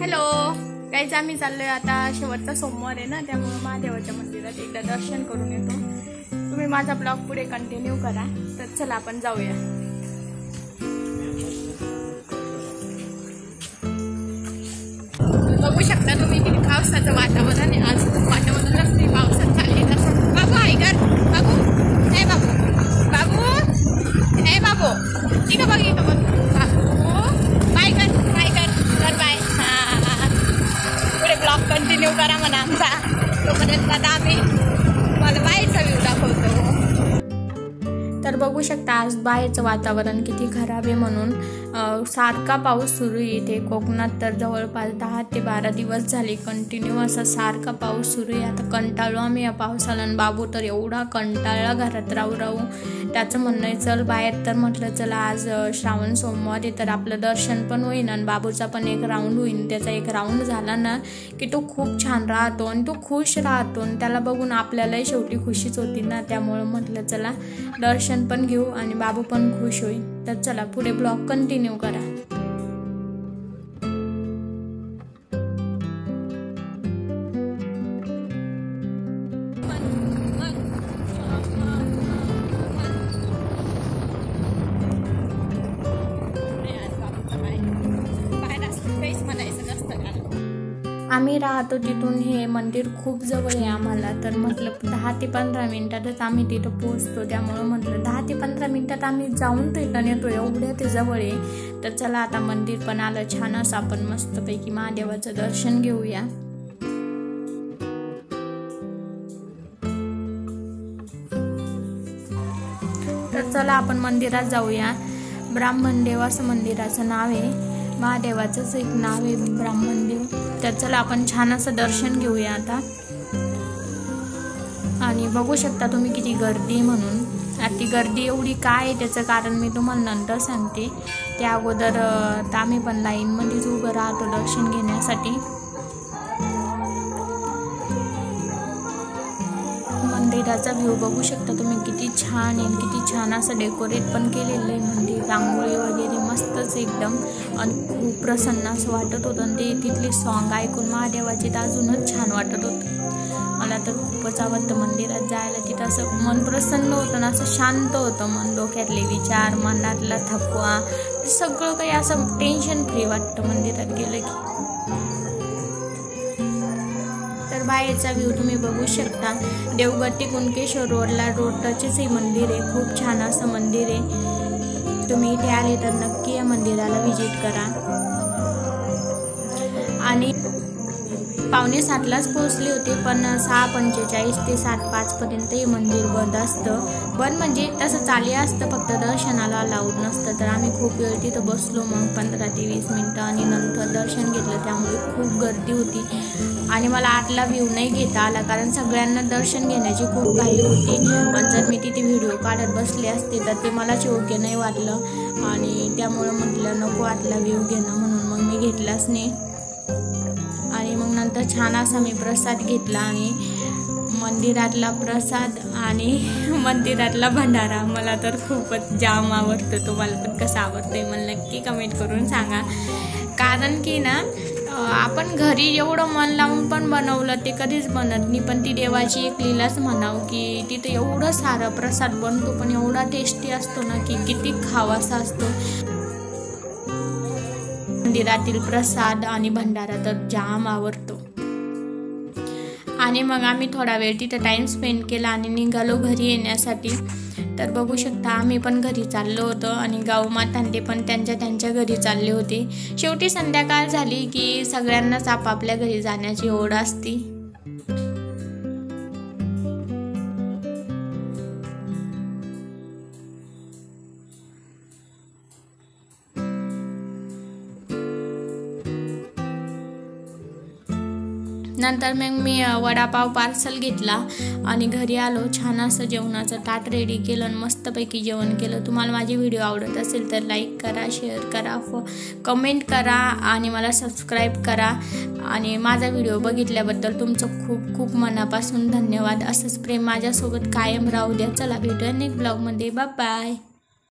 Hello guys, आम्ही चाललोय आता. शेवटचा सोमवार आहे ना, त्यामुळे महादेवाच्या मंदिरात एकदा दर्शन करून येतो. तुम्ही माझा ब्लॉग पुढे कंटिन्यू करा. तर चला आपण जाऊया. बघू शकता तुम्ही किती पावसाचं वातावरण आहे. आज खूप वातावरण नसते, पावसात चालले तसं. बाबू आहे का? बाबू नाही, बाबू बाबू नाही, बाबू ठीक आहे. बघ इथं बघ. बाय कर, बाय कर, कर बाय. पुढे ब्लॉग कंटिन्यू करा म्हणा आमचा. तोपर्यंत आता आम्ही मला बाहेरचा व्ह्यू दाखवतो. तर बघू शकता आज बाहेरचं वातावरण किती खराब आहे. म्हणून सारखा पाऊस सुरू आहे इथे कोकणात. तर जवळपास 10 ते 12 दिवस झाले कंटिन्यू असा सारखा पाऊस सुरू आहे. आता कंटाळलो आम्ही या पावसाला. आणि बाबू तर एवढा कंटाळला घरात राहू. त्याचं म्हणणं आहे चल बाहेर. तर म्हटलं चला आज श्रावण सोमवार आहे तर आपलं दर्शन पण होईल आणि बाबूचा पण एक राऊंड होईल. त्याचा एक राऊंड झाला ना की तो खूप छान राहतो आणि तो खुश राहतो. आणि त्याला बघून आपल्यालाही शेवटी खुशीच होती ना. त्यामुळं म्हटलं चला दर्शन पण घेऊ आणि बाबू पण खुश होईल. तर चला पुढे ब्लॉग कंटिन्यू करा. आम्ही राहतो तिथून हे मंदिर खूप जवळ आहे आम्हाला. तर म्हटलं 10 ते 15 मिनिटातच आम्ही तिथं पोहोचतो. त्यामुळं म्हटलं 10 ते 15 मिनिटात आम्ही जाऊन रिटर्न येतो. एवढ्या ते जवळ आहे. तर चला आता मंदिर पण आलं छान असं. आपण मस्तपैकी महादेवाचं दर्शन घेऊया. तर चला आपण मंदिरात जाऊया. ब्राह्मण देव असं मंदिराचं नाव आहे. महादेवाचंच एक नाव आहे ब्राह्मणदेव. तर चला आपण छान असं दर्शन घेऊया आता. आणि बघू शकता तुम्ही किती गर्दी म्हणून. ती गर्दी एवढी काय आहे त्याचं कारण मी तुम्हाला नंतर सांगते. त्या अगोदर आम्ही पण लाईनमध्येच उभं राहतो दर्शन घेण्यासाठी. मंदिराचा व्ह्यू बघू शकता तुम्ही किती छान आहे. किती छान असं डेकोरेट पण केलेलं आहे मंदिर. रांगोळी वगैरे मस्तच एकदम. आणि खूप प्रसन्न असं वाटत होतं. आणि ते तिथले सॉन्ग ऐकून महादेवाचे तर अजूनच छान वाटत होतं. मला तर खूपच आवडतं मंदिरात जायला. तिथं असं मन प्रसन्न होतं ना, असं शांत होतं मन. डोक्यातले विचार, मनातला थकवा सगळं काही असं टेन्शन फ्री वाटतं मंदिरात गेलं की. बाहेरचा व्ह्यू तुम्ही बघू शकता. देवगती कुणकेश्वर रोड टचच हे मंदिर आहे. खूप छान असं मंदिर आहे. तुम्ही इथे आले तर नक्की या मंदिराला व्हिजिट करा. आणि 6:45लाच पोहोचले होते. पण 6:45 ते 7:05 पर्यंत हे मंदिर बंद असतं. बंद म्हणजे तसं चालू असतं, फक्त दर्शनाला अलाउड नसतं. तर आम्ही खूप वेळ तिथं बसलो. मग 15 ते 20 मिनटं आणि नंतर दर्शन घेतलं. त्यामुळे खूप गर्दी होती. आणि मला आतला व्ह्यू नाही घेता आला कारण सगळ्यांना दर्शन घेण्याची खूप घाई होती. पण जर मी तिथे व्हिडिओ काढत बसले असते तर ते मला योग्य नाही वाटलं. आणि त्यामुळं म्हटलं नको आतला व्ह्यू घेणं, म्हणून मग मी घेतलाच नाही. आणि मग नंतर छान असा मी प्रसाद घेतला. आणि मंदिरातला प्रसाद आणि मंदिरातला भंडारा मला तर खूपच जाम आवडतो. तुम्हाला पण कसं आवडतंय मला नक्की कमेंट करून सांगा. कारण की ना आपण घरी एवढं मन लावून पण बनवलं ते कधीच बनत नाही. पण ती देवाची एक लीलाच म्हणावं की तिथं एवढं सारं प्रसाद बनतो पण एवढा टेस्टी असतो ना की किती खावासा असतो. मंदिरातील प्रसाद आणि भंडारा तर जाम आवडतो. आणि मग आम्ही थोडा वेळ तिथं टाइम स्पेंड केला आणि निघालो घरी येण्यासाठी. तर बघू शकता आम्ही पण घरी चाललो होतो आणि गावमातांते पण त्यांच्या घरी चालले होते. शेवटी संध्याकाळ झाली की सगळ्यांनाच आपापल्या घरी जाण्याची ओढ असते. नंतर मग मी वडापाव पार्सल घेतला आणि घरी आलो. छान असं जेवणाचं ताट रेडी केलं आणि मस्तपैकी जेवण केलं. तुम्हाला माझी व्हिडिओ आवडत असेल तर लाईक करा, शेअर करा, कमेंट करा आणि मला सबस्क्राईब करा. आणि माझा व्हिडिओ बघितल्याबद्दल तुमचं खूप खूप मनापासून धन्यवाद. असंच प्रेम माझ्यासोबत कायम राहू द्या. चला भेटूया नेक्स्ट ब्लॉगमध्ये. Bye bye.